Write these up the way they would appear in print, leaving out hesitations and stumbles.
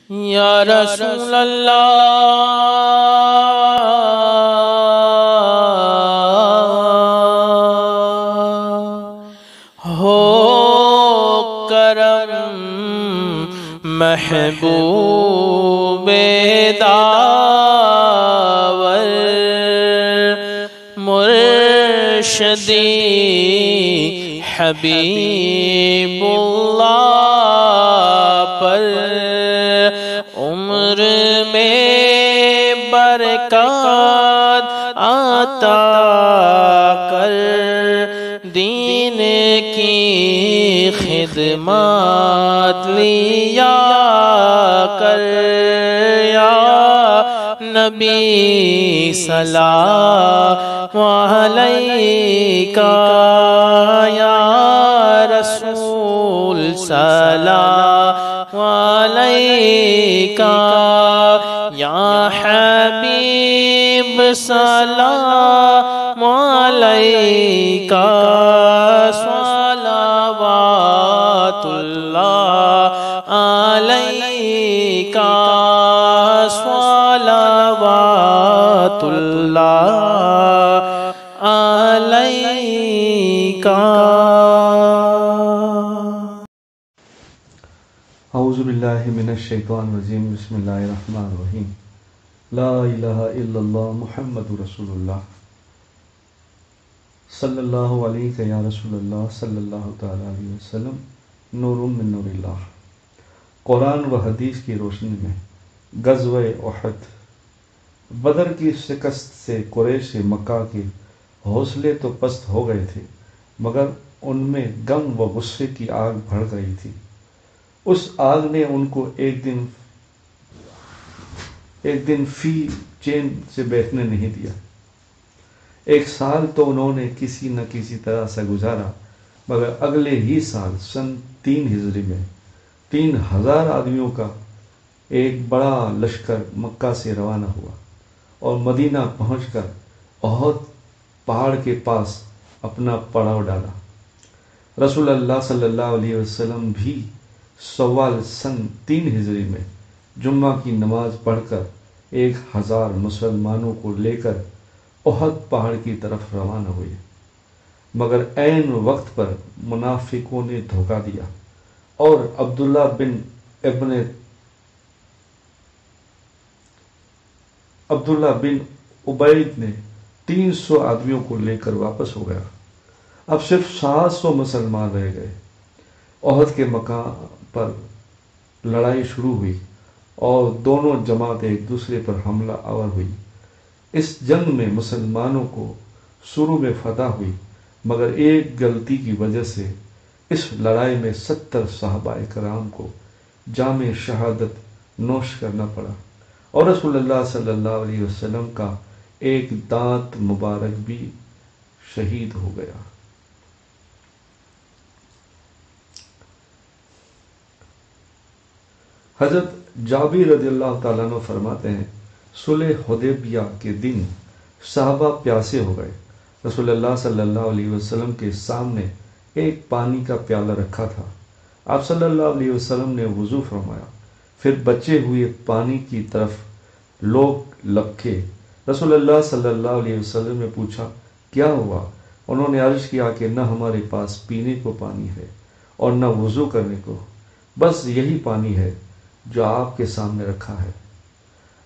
یا رسول اللہ ہو کرم محبوب داور مرشدی حبیب اللہ پر عمر میں برکات عطا کر دین کی خدمات لیا کر یا نبی سلام علیکہ یا رسول سلام علیکہ یا حبیب سلام علیکہ صلوات اللہ علیکہ صلوات اللہ علیکہ۔ اعوذ باللہ من الشیطان الرجیم، بسم اللہ الرحمن الرحیم۔ لا الہ الا اللہ محمد رسول اللہ صلی اللہ علیہ یا رسول اللہ صلی اللہ تعالیٰ علیہ وسلم، نور من نور اللہ۔ قرآن و حدیث کی روشنی میں غزوہ احد، بدر کی شکست سے قریش مکہ کے حوصلے تو پست ہو گئے تھے، مگر ان میں غم و غصے کی آگ بھڑک رہی تھی۔ اس آگ نے ان کو ایک دن فی چین سے بیٹھنے نہیں دیا۔ ایک سال تو انہوں نے کسی نہ کسی طرح سے گزارا، مگر اگلے ہی سال سن 3 ہجری میں 3000 آدمیوں کا ایک بڑا لشکر مکہ سے روانہ ہوا اور مدینہ پہنچ کر احد پہاڑ کے پاس اپنا پڑاؤ ڈالا۔ رسول اللہ صلی اللہ علیہ وسلم بھی سوال سن 3 ہجری میں جمعہ کی نماز پڑھ کر 1000 مسلمانوں کو لے کر احد پہاڑ کی طرف روانہ ہوئے، مگر عین وقت پر منافقوں نے دھوکہ دیا اور عبداللہ بن عبید نے 300 آدمیوں کو لے کر واپس ہو گیا۔ اب صرف 700 مسلمان رہ گئے۔ احد کے مقام پر لڑائی شروع ہوئی اور دونوں جماعت ایک دوسرے پر حملہ آور ہوئی۔ اس جنگ میں مسلمانوں کو شروع میں فتح ہوئی، مگر ایک غلطی کی وجہ سے اس لڑائی میں 70 صحابہ کرام کو جام شہادت نوش کرنا پڑا اور رسول اللہ صلی اللہ علیہ وسلم کا ایک دانت مبارک بھی شہید ہو گیا۔ حضرت جابر رضی اللہ تعالیٰ عنہ فرماتے ہیں، صلح حدیبیہ کے دن صحابہ پیاسے ہو گئے۔ رسول اللہ صلی اللہ علیہ وسلم کے سامنے ایک پانی کا پیالہ رکھا تھا۔ آپ صلی اللہ علیہ وسلم نے وضو فرمایا، پھر بچے ہوئے پانی کی طرف لوگ لپکے۔ رسول اللہ صلی اللہ علیہ وسلم نے پوچھا کیا ہوا؟ انہوں نے عرض کیا کہ نہ ہمارے پاس پینے کو پانی ہے اور نہ وضو کرنے کو، بس یہی پانی ہے جو آپ کے سامنے رکھا ہے۔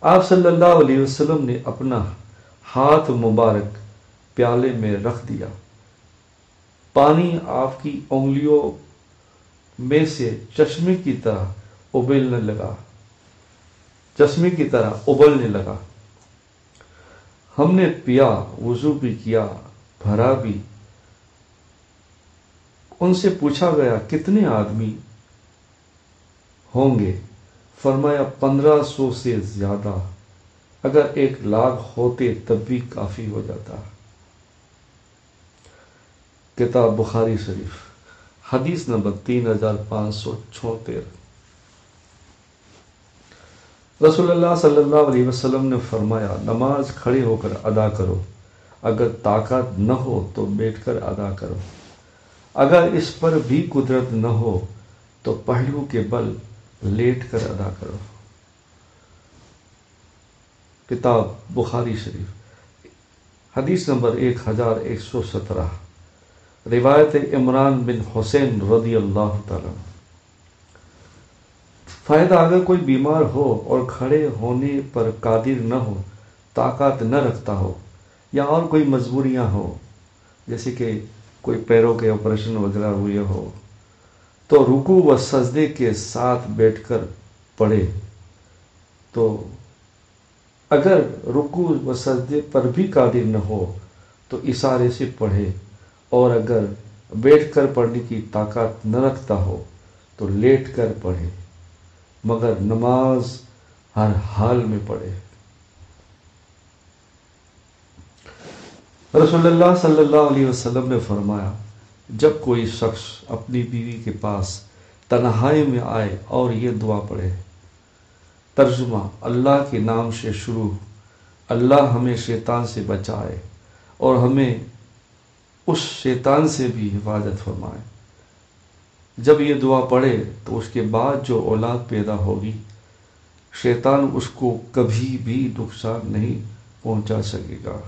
آپ صلی اللہ علیہ وسلم نے اپنا ہاتھ مبارک پیالے میں رکھ دیا، پانی آپ کی انگلیوں میں سے چشمے کی طرح ابلنے لگا۔ ہم نے پیا، وضو بھی کیا، بھرا بھی۔ ان سے پوچھا گیا کتنے آدمی ہوں گے؟ فرمایا 1500 سے زیادہ، اگر 1,00,000 ہوتے تب بھی کافی ہو جاتا۔ کتاب بخاری شریف، حدیث نمبر 3576۔ رسول اللہ صلی اللہ علیہ وسلم نے فرمایا نماز کھڑے ہو کر ادا کرو، اگر طاقت نہ ہو تو بیٹھ کر ادا کرو، اگر اس پر بھی قدرت نہ ہو تو پہلو کے بل لیٹ کر ادا کرو۔ کتاب بخاری شریف، حدیث نمبر 1117، روایت عمران بن حسین رضی اللہ تعالیٰ۔ فائدہ: اگر کوئی بیمار ہو اور کھڑے ہونے پر قادر نہ ہو، طاقت نہ رکھتا ہو، یا اور کوئی مجبوریاں ہو، جیسے کہ کوئی پیروں کے آپریشن وغیرہ ہوئے ہو، تو رکوع و سجدے کے ساتھ بیٹھ کر پڑھے۔ تو اگر رکوع و سجدے پر بھی قادر نہ ہو تو اشارے سے پڑھے، اور اگر بیٹھ کر پڑھنے کی طاقت نہ رکھتا ہو تو لیٹ کر پڑھے، مگر نماز ہر حال میں پڑھے۔ رسول اللہ صلی اللہ علیہ وسلم نے فرمایا، جب کوئی شخص اپنی بیوی کے پاس تنہائی میں آئے اور یہ دعا پڑھے، ترجمہ: اللہ کے نام سے شروع، اللہ ہمیں شیطان سے بچائے اور ہمیں اس شیطان سے بھی حفاظت فرمائے۔ جب یہ دعا پڑھے تو اس کے بعد جو اولاد پیدا ہوگی، شیطان اس کو کبھی بھی نقصان نہیں پہنچا سکے گا۔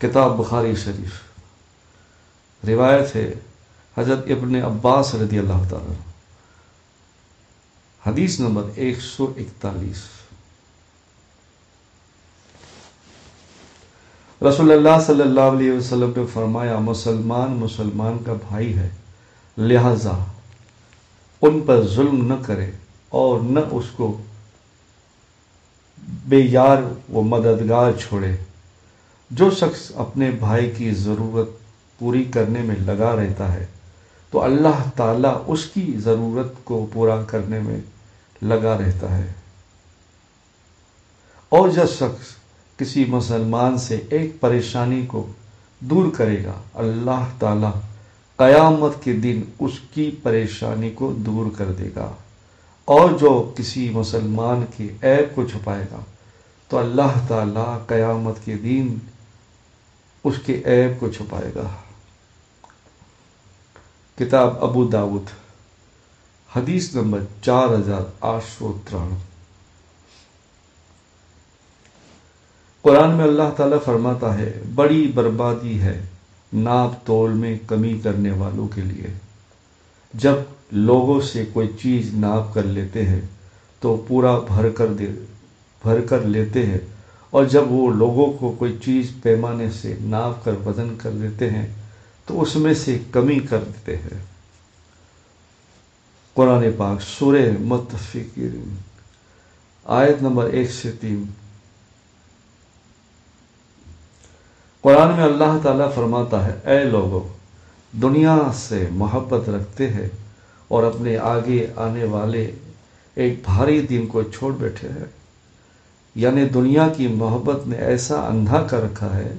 کتاب بخاری شریف، روایت ہے حضرت ابن عباس رضی اللہ تعالیٰ، حدیث نمبر 141۔ رسول اللہ صلی اللہ علیہ وسلم نے فرمایا، مسلمان کا بھائی ہے، لہذا ان پر ظلم نہ کرے اور نہ اس کو بے یار و مددگار چھوڑے۔ جو شخص اپنے بھائی کی ضرورت پوری کرنے میں لگا رہتا ہے تو اللہ تعالیٰ اس کی ضرورت کو پورا کرنے میں لگا رہتا ہے، اور جو شخص کسی مسلمان سے ایک پریشانی کو دور کرے گا، اللہ تعالیٰ قیامت کے دن اس کی پریشانی کو دور کر دے گا، اور جو کسی مسلمان کے عیب کو چھپائے گا تو اللہ تعالیٰ قیامت کے دن اس کے عیب کو چھپائے گا۔ کتاب ابو داؤد، حدیث نمبر 4893۔ قرآن میں اللہ تعالیٰ فرماتا ہے، بڑی بربادی ہے ناپ تول میں کمی کرنے والوں کے لیے۔ جب لوگوں سے کوئی چیز ناپ کر لیتے ہیں تو پورا بھر کر لیتے ہیں، اور جب وہ لوگوں کو کوئی چیز پیمانے سے ناپ کر وزن کر دیتے ہیں تو اس میں سے کمی کر دیتے ہیں۔ قرآن پاک سورہ مطففین، آیت نمبر 1 سے 3۔ قرآن میں اللہ تعالیٰ فرماتا ہے، اے لوگو، دنیا سے محبت رکھتے ہیں اور اپنے آگے آنے والے ایک بھاری دن کو چھوڑ بیٹھے ہیں، یعنی دنیا کی محبت نے ایسا اندھا کر رکھا ہے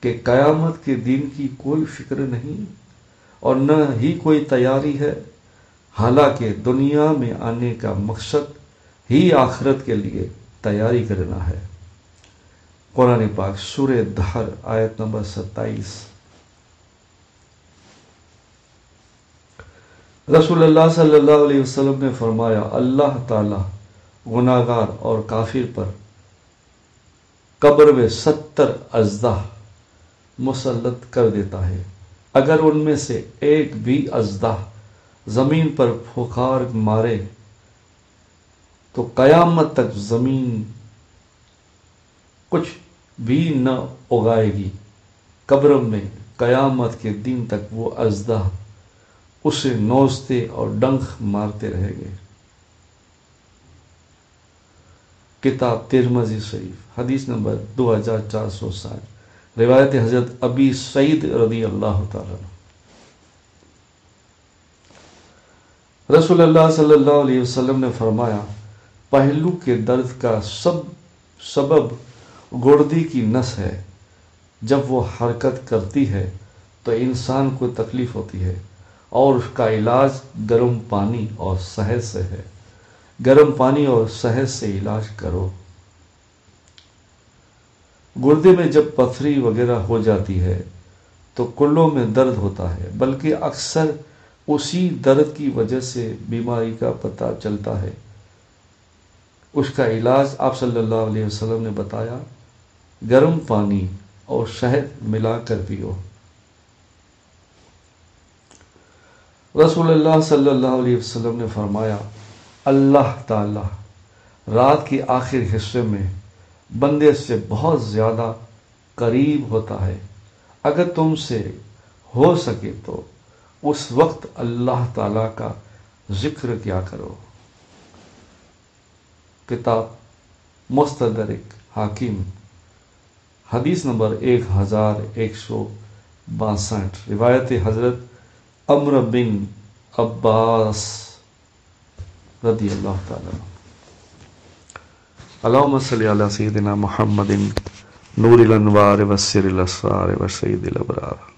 کہ قیامت کے دن کی کوئی فکر نہیں اور نہ ہی کوئی تیاری ہے، حالانکہ دنیا میں آنے کا مقصد ہی آخرت کے لیے تیاری کرنا ہے۔ قرآن پاک سورہ دہر، آیت نمبر 27۔ رسول اللہ صلی اللہ علیہ وسلم نے فرمایا، اللہ تعالیٰ گناہگار اور کافر پر قبر میں 70 اژدہا مسلط کر دیتا ہے، اگر ان میں سے ایک بھی اژدہا زمین پر پھونکار مارے تو قیامت تک زمین کچھ بھی نہ اگائے گی۔ قبر میں قیامت کے دن تک وہ اژدہا اسے نوچتے اور ڈنک مارتے رہیں گے۔ کتاب ترمذی شریف، حدیث نمبر 2460، روایت حضرت ابی سعید رضی اللہ تعالیٰ عنہ۔ رسول اللہ صلی اللہ علیہ وسلم نے فرمایا، پہلو کے درد کا سبب گردی کی نس ہے، جب وہ حرکت کرتی ہے تو انسان کو تکلیف ہوتی ہے، اور اس کا علاج گرم پانی اور شہد سے ہے۔ گرم پانی اور شہد سے علاج کرو۔ گردے میں جب پتھری وغیرہ ہو جاتی ہے تو کلوں میں درد ہوتا ہے، بلکہ اکثر اسی درد کی وجہ سے بیماری کا پتہ چلتا ہے۔ اس کا علاج آپ صلی اللہ علیہ وسلم نے بتایا، گرم پانی اور شہد ملا کر پیو۔ رسول اللہ صلی اللہ علیہ وسلم نے فرمایا، اللہ تعالی رات کے آخر حصے میں بندے سے بہت زیادہ قریب ہوتا ہے، اگر تم سے ہو سکے تو اس وقت اللہ تعالی کا ذکر کیا کرو۔ کتاب مستدرک حاکم، حدیث نمبر 1162، روایت حضرت عمرو بن عباس رضی اللہ تعالی عنہ۔ اللہم صلی علی سیدنا محمد نور الانوار وسر الاسرار وسید الابرار۔